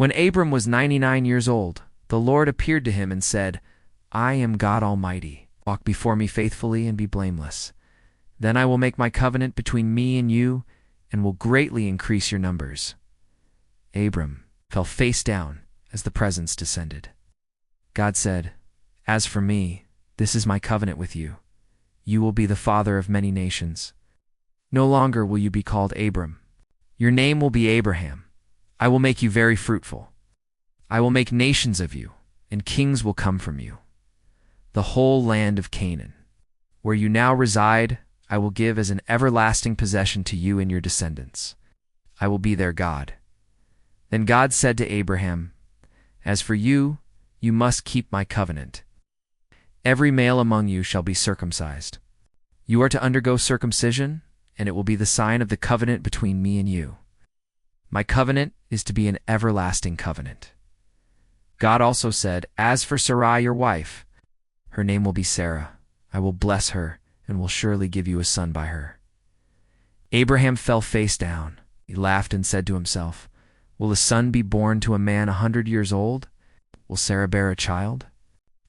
When Abram was 99 years old, the Lord appeared to him and said, "I am God Almighty. Walk before me faithfully and be blameless. Then I will make my covenant between me and you and will greatly increase your numbers." Abram fell face down as the presence descended. God said, "As for me, this is my covenant with you. You will be the father of many nations. No longer will you be called Abram. Your name will be Abraham. I will make you very fruitful. I will make nations of you, and kings will come from you. The whole land of Canaan, where you now reside, I will give as an everlasting possession to you and your descendants. I will be their God." Then God said to Abraham, "As for you, you must keep my covenant. Every male among you shall be circumcised. You are to undergo circumcision, and it will be the sign of the covenant between me and you. My covenant is to be an everlasting covenant." God also said, "As for Sarai your wife, her name will be Sarah. I will bless her and will surely give you a son by her." Abraham fell face down. He laughed and said to himself, "Will a son be born to a man 100 years old? Will Sarah bear a child?"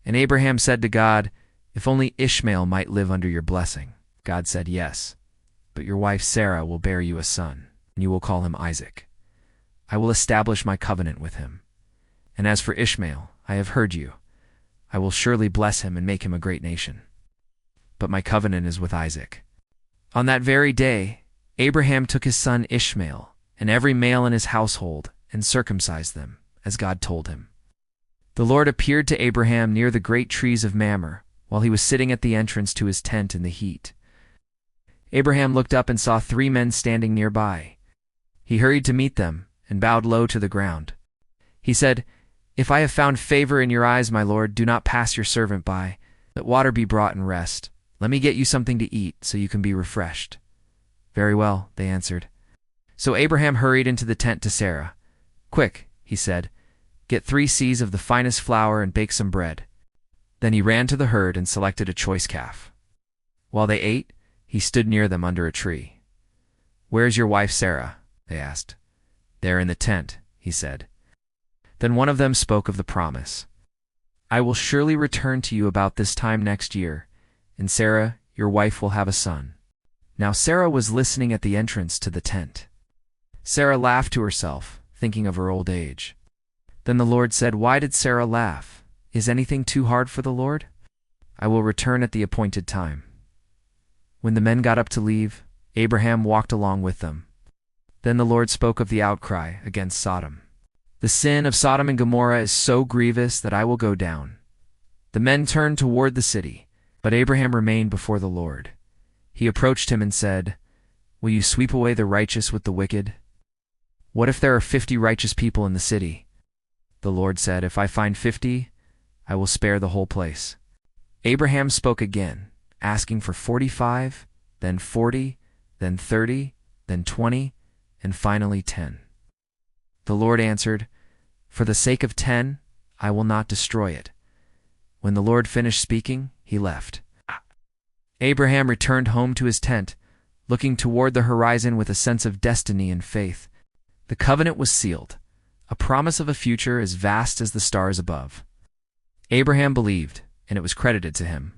And Abraham said to God, "If only Ishmael might live under your blessing." God said, "Yes, but your wife Sarah will bear you a son, and you will call him Isaac. I will establish my covenant with him. And as for Ishmael, I have heard you. I will surely bless him and make him a great nation. But my covenant is with Isaac." On that very day, Abraham took his son Ishmael and every male in his household and circumcised them, as God told him. The Lord appeared to Abraham near the great trees of Mamre, while he was sitting at the entrance to his tent in the heat. Abraham looked up and saw 3 men standing nearby. He hurried to meet them and bowed low to the ground. He said, "If I have found favor in your eyes, my lord, do not pass your servant by. Let water be brought and rest. Let me get you something to eat, so you can be refreshed." "Very well," they answered. So Abraham hurried into the tent to Sarah. "Quick," he said, "get 3 seahs of the finest flour and bake some bread." Then he ran to the herd and selected a choice calf. While they ate, he stood near them under a tree. "Where's your wife Sarah?" they asked. "There in the tent," he said. Then one of them spoke of the promise. "I will surely return to you about this time next year, and Sarah, your wife, will have a son." Now Sarah was listening at the entrance to the tent. Sarah laughed to herself, thinking of her old age. Then the Lord said, "Why did Sarah laugh? Is anything too hard for the Lord? I will return at the appointed time." When the men got up to leave, Abraham walked along with them. Then the Lord spoke of the outcry against Sodom. "The sin of Sodom and Gomorrah is so grievous that I will go down." The men turned toward the city, but Abraham remained before the Lord. He approached him and said, "Will you sweep away the righteous with the wicked? What if there are 50 righteous people in the city?" The Lord said, "If I find 50, I will spare the whole place." Abraham spoke again, asking for 45, then 40, then 30, then 20, and finally 10. The Lord answered, "For the sake of 10, I will not destroy it." When the Lord finished speaking, he left. Abraham returned home to his tent, looking toward the horizon with a sense of destiny and faith. The covenant was sealed, a promise of a future as vast as the stars above. Abraham believed, and it was credited to him.